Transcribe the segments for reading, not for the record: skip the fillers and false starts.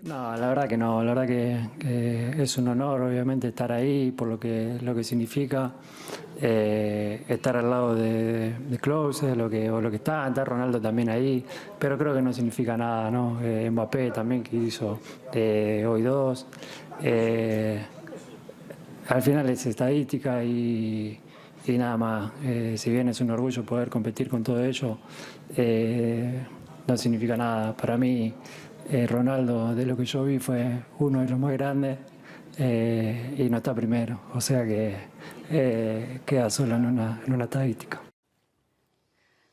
No, la verdad que no, la verdad que es un honor obviamente estar ahí por lo que significa estar al lado de Klose, lo que está Ronaldo también ahí, pero creo que no significa nada, ¿no? Mbappé también que hizo hoy 2. Al final es estadística y nada más. Si bien es un orgullo poder competir con todo ello, no significa nada. Para mí, Ronaldo, de lo que yo vi, fue uno de los más grandes y no está primero. O sea que queda solo en una estadística.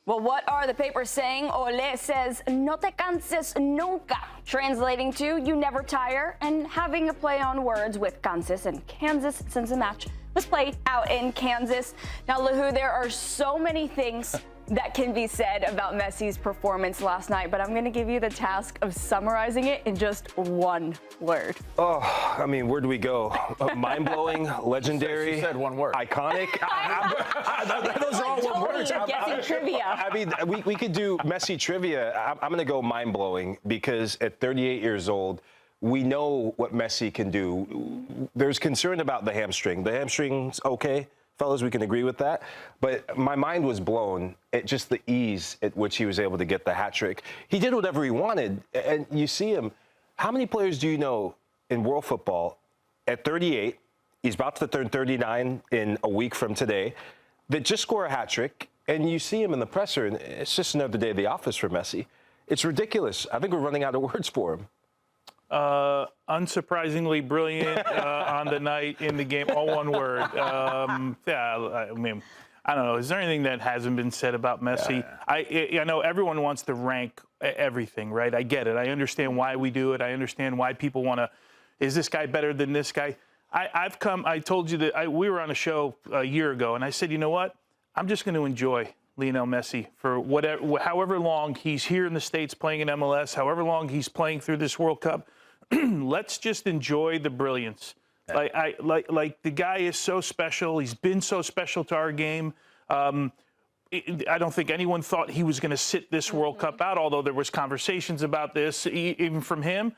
Well, what are the papers saying? Ole says, no te canses nunca, translating to you never tire, and having a play on words with Kansas and Kansas since the match was played out in Kansas. Now, Lahu, there are so many things that can be said about Messi's performance last night, but I'm going to give you the task of summarizing it in just one word. Oh, I mean, where do we go? Mind-blowing, legendary, she said one word. Iconic. Those are all one words. Guessing trivia. I mean, we could do Messi trivia. I'm going to go mind-blowing because at 38 years old, we know what Messi can do. There's concern about the hamstring. The hamstring's okay. Fellas, we can agree with that. But my mind was blown at just the ease at which he was able to get the hat trick. He did whatever he wanted. And you see him. How many players do you know in world football at 38, he's about to turn 39 in a week from today, that just score a hat trick, and you see him in the presser, and it's just another day at the office for Messi. It's ridiculous. I think we're running out of words for him. Unsurprisingly brilliant on the night in the game. All one word. Yeah, I mean, I don't know. Is there anything that hasn't been said about Messi? I know everyone wants to rank everything, right? I get it. I understand why we do it. I understand why people want to. Is this guy better than this guy? I told you that we were on a show a year ago, and I said, you know what? I'm just going to enjoy Lionel Messi for however long he's here in the States playing in MLS, however long he's playing through this World Cup. Let's just enjoy the brilliance. Like the guy is so special. He's been so special to our game. I don't think anyone thought he was going to sit this World Cup out, although there was conversations about this even from him.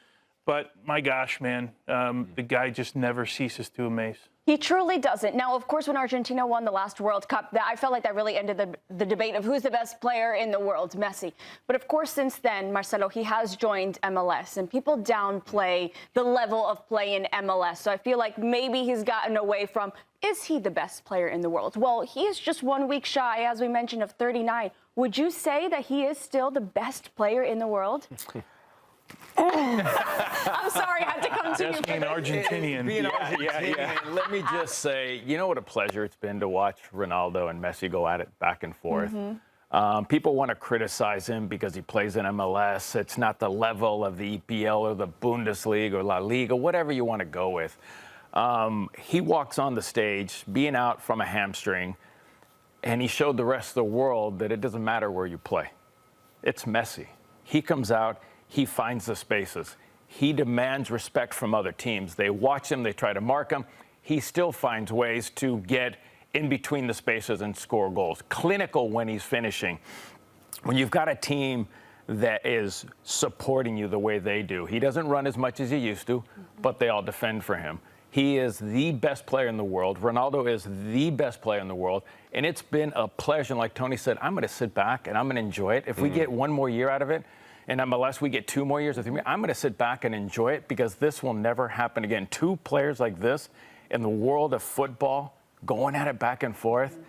But my gosh, man, the guy just never ceases to amaze. He truly doesn't. Now, of course, when Argentina won the last World Cup, I felt like that really ended the debate of who's the best player in the world, Messi. But of course, since then, Marcelo, he has joined MLS, and people downplay the level of play in MLS. So I feel like maybe he's gotten away from, is he the best player in the world? Well, he is just 1 week shy, as we mentioned, of 39. Would you say that he is still the best player in the world? I'm sorry, I had to come to you. Being Argentinian. Being Argentinian, let me just say, you know what a pleasure it's been to watch Ronaldo and Messi go at it back and forth. People want to criticize him because he plays in MLS. It's not the level of the EPL or the Bundesliga or La Liga, whatever you want to go with. He walks on the stage, being out from a hamstring, and he showed the rest of the world that it doesn't matter where you play. It's Messi. He comes out. He finds the spaces. He demands respect from other teams. They watch him. They try to mark him. He still finds ways to get in between the spaces and score goals. Clinical when he's finishing. When you've got a team that is supporting you the way they do, he doesn't run as much as he used to, but they all defend for him. He is the best player in the world. Ronaldo is the best player in the world. And it's been a pleasure. And like Tony said, I'm going to sit back and I'm going to enjoy it. If we get one more year out of it, and MLS, we get 2 more years or 3 more. I'm going to sit back and enjoy it because this will never happen again. 2 players like this in the world of football going at it back and forth.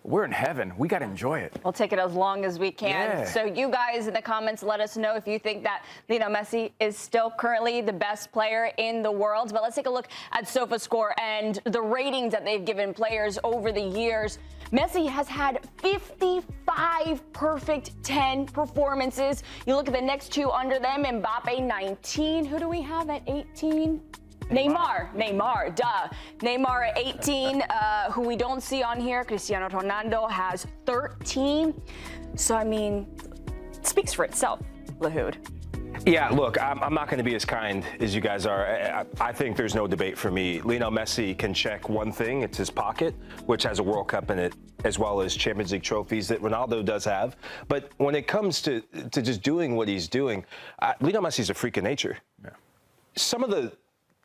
We're in heaven. We got to enjoy it. We'll take it as long as we can. Yeah. So you guys in the comments, let us know if you think that Lionel Messi is still currently the best player in the world. But let's take a look at SofaScore and the ratings that they've given players over the years. Messi has had 55 perfect 10 performances. You look at the next 2 under them, Mbappe 19. Who do we have at 18? Neymar, duh. Neymar at 18, who we don't see on here. Cristiano Ronaldo has 13. So, I mean, it speaks for itself, Lahoud. Yeah, look, I'm not going to be as kind as you guys are. I think there's no debate for me. Lionel Messi can check one thing. It's his pocket, which has a World Cup in it, as well as Champions League trophies that Ronaldo does have. But when it comes to just doing what he's doing, Lionel Messi's a freak of nature. Yeah. some of the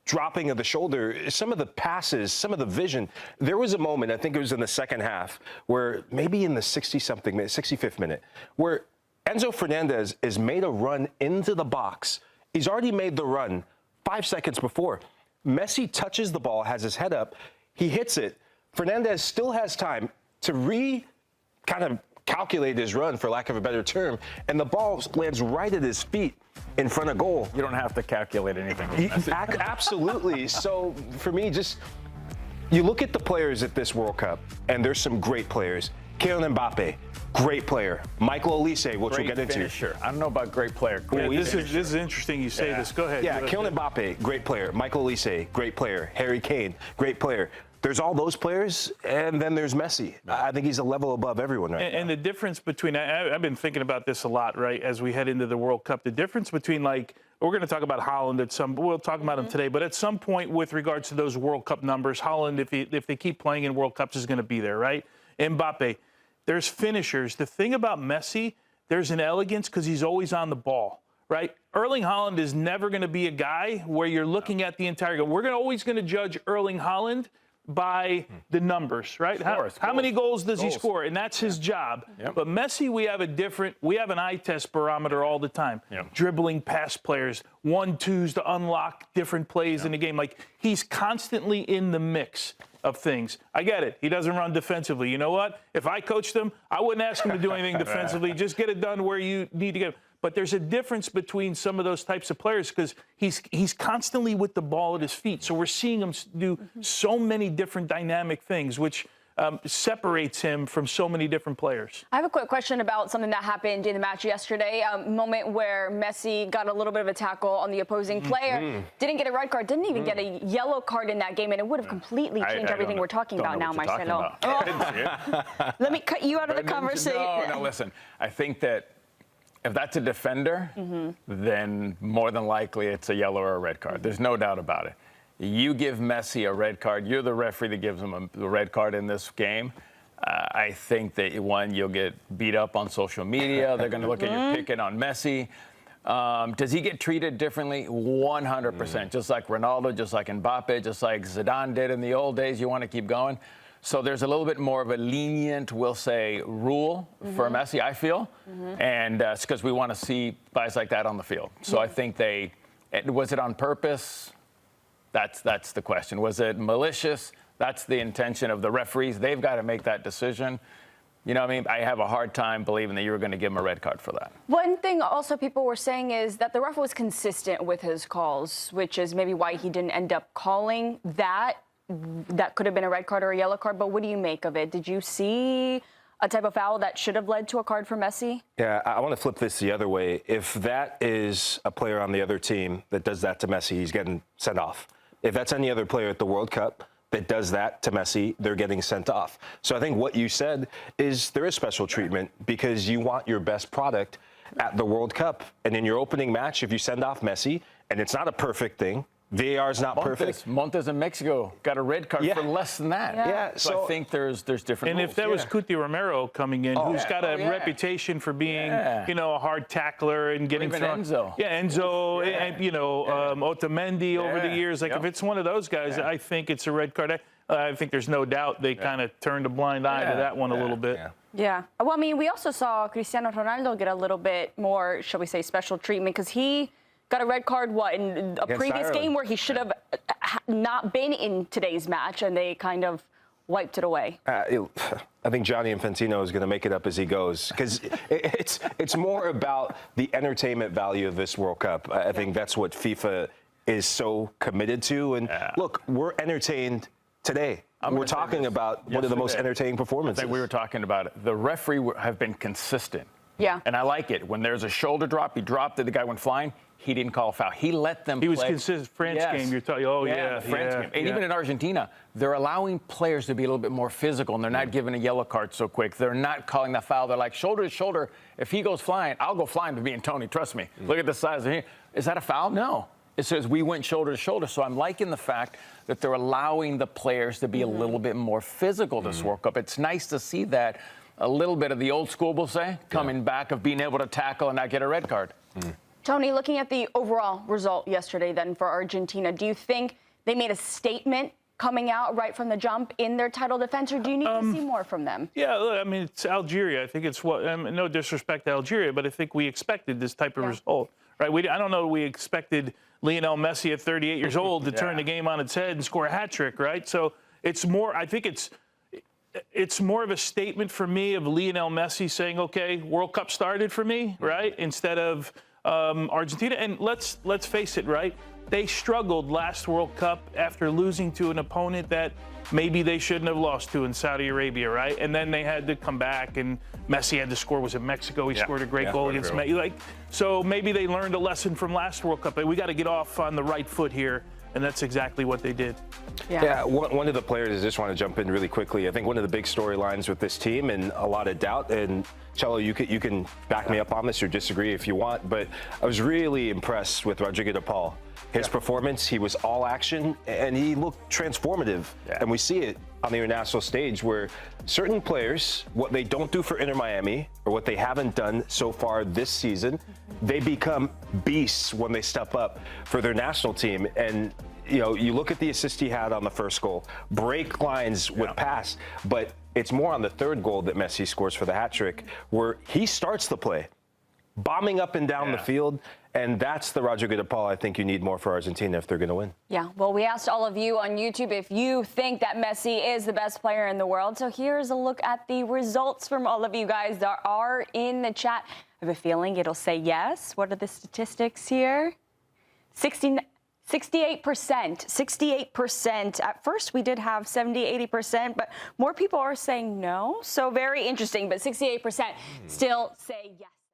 dropping of the shoulder, some of the passes, some of the vision. There was a moment, I think it was in the second half, where maybe in the 60-something minute, 65th minute, where Enzo Fernandez is made a run into the box. He's already made the run 5 seconds before. Messi touches the ball, has his head up, he hits it. Fernandez still has time to kind of calculate his run, for lack of a better term, and the ball lands right at his feet in front of goal. You don't have to calculate anything. Absolutely. So for me, just you look at the players at this World Cup, and there's some great players. Kylian Mbappe, great player. Michael Olise, which we'll get into. Finisher. I don't know about great player. This is interesting you say this. Go ahead. Yeah, Kylian Mbappe, great player. Michael Olise, great player. Harry Kane, great player. There's all those players, and then there's Messi. I think he's a level above everyone right now. And the difference between, I've been thinking about this a lot, right, as we head into the World Cup. The difference between, like, we're going to talk about Haaland we'll talk about him today, but at some point with regards to those World Cup numbers, Haaland, if they keep playing in World Cups, is going to be there, right? Mbappe, there's finishers. The thing about Messi, there's an elegance because he's always on the ball, right? Erling Haaland is never going to be a guy where you're looking at the entire game. We're always going to judge Erling Haaland by the numbers, right? How many goals does he score? And that's his job. Yep. But Messi, we have an eye test barometer all the time. Yep. Dribbling past players, 1-2s to unlock different plays in the game. Like, he's constantly in the mix of things. I get it. He doesn't run defensively. You know what? If I coached him, I wouldn't ask him to do anything defensively. Just get it done where you need to get it. But there's a difference between some of those types of players because he's constantly with the ball at his feet. So we're seeing him do so many different dynamic things, which separates him from so many different players. I have a quick question about something that happened in the match yesterday. A moment where Messi got a little bit of a tackle on the opposing player, didn't get a red card, didn't even get a yellow card in that game, and it would have completely changed everything we're talking about now, Marcelo. Let me cut you out of the conversation. No, listen. I think that if that's a defender, then more than likely it's a yellow or a red card. There's no doubt about it. You give Messi a red card, you're the referee that gives him a red card in this game. I think that, one, you'll get beat up on social media. They're going to look at you picking on Messi. Does he get treated differently? 100%. Just like Ronaldo, just like Mbappe, just like Zidane did in the old days. You want to keep going? So there's a little bit more of a lenient, we'll say, rule for Messi, I feel. And it's because we want to see guys like that on the field. So I think was it on purpose? That's the question. Was it malicious? That's the intention of the referees. They've got to make that decision. You know what I mean? I have a hard time believing that you were going to give him a red card for that. One thing also people were saying is that the ref was consistent with his calls, which is maybe why he didn't end up calling that. That could have been a red card or a yellow card, but what do you make of it? Did you see a type of foul that should have led to a card for Messi? Yeah, I want to flip this the other way. If that is a player on the other team that does that to Messi, he's getting sent off. If that's any other player at the World Cup that does that to Messi, they're getting sent off. So I think what you said is there is special treatment because you want your best product at the World Cup. And in your opening match, if you send off Messi, and it's not a perfect thing, VAR is not perfect. Montes in Mexico got a red card for less than that. Yeah. So I think there's different And rules. If that was Cuti Romero coming in, who's got a reputation for being, a hard tackler and getting thrown. Enzo. Yeah, Enzo, and, Otamendi over the years. Like, if it's one of those guys, I think it's a red card. I think there's no doubt they kind of turned a blind eye to that one a little bit. Yeah. Well, I mean, we also saw Cristiano Ronaldo get a little bit more, shall we say, special treatment because he got a red card, in a previous game where he should have not been in today's match, and they kind of wiped it away. I think Gianni Infantino is going to make it up as he goes because it's more about the entertainment value of this World Cup. I think that's what FIFA is so committed to. And look, we're entertained today. We're talking about one of the most entertaining performances. I think we were talking about it. The referee have been consistent. Yeah. And I like it. When there's a shoulder drop, he dropped it, the guy went flying. He didn't call a foul. He let them play. He was consistent. France game, you're talking, the France game. And even in Argentina, they're allowing players to be a little bit more physical, and they're not giving a yellow card so quick. They're not calling that foul. They're like, shoulder to shoulder. If he goes flying, I'll go flying to being Tony. Trust me. Look at the size of him. Is that a foul? No. It says we went shoulder to shoulder. So I'm liking the fact that they're allowing the players to be a little bit more physical this World Cup. It's nice to see that. A little bit of the old school, we'll say, coming back of being able to tackle and not get a red card. Tony, looking at the overall result yesterday then for Argentina, do you think they made a statement coming out right from the jump in their title defense, or do you need to see more from them? Yeah, look, I mean, it's Algeria. I think it's what, no disrespect to Algeria, but I think we expected this type of result, right? I don't know we expected Lionel Messi at 38 years old to turn the game on its head and score a hat trick, right? So it's more, I think it's more of a statement for me of Lionel Messi saying, okay, World Cup started for me, right? Instead of Argentina. And let's face it, right? They struggled last World Cup after losing to an opponent that maybe they shouldn't have lost to in Saudi Arabia, right? And then they had to come back, and Messi had to score. Was it Mexico? He scored a great goal against Mexico. So maybe they learned a lesson from last World Cup. We got to get off on the right foot here, and that's exactly what they did. Yeah, one of the players, I just want to jump in really quickly. I think one of the big storylines with this team, and a lot of doubt, and Cello, you can back me up on this or disagree if you want, but I was really impressed with Rodrigo de Paul. His performance, he was all action, and he looked transformative. And we see it on the international stage where certain players, what they don't do for Inter Miami, or what they haven't done so far this season, they become beasts when they step up for their national team. And you know, you look at the assist he had on the first goal, break lines with pass, but it's more on the third goal that Messi scores for the hat trick, where he starts the play, bombing up and down the field. And that's the Rodrigo de Paul I think you need more for Argentina if they're going to win. Yeah, well, we asked all of you on YouTube if you think that Messi is the best player in the world. So here's a look at the results from all of you guys that are in the chat. I have a feeling it'll say yes. What are the statistics here? 68%. 68%. At first, we did have 70, 80%, but more people are saying no. So very interesting, but 68% still say yes.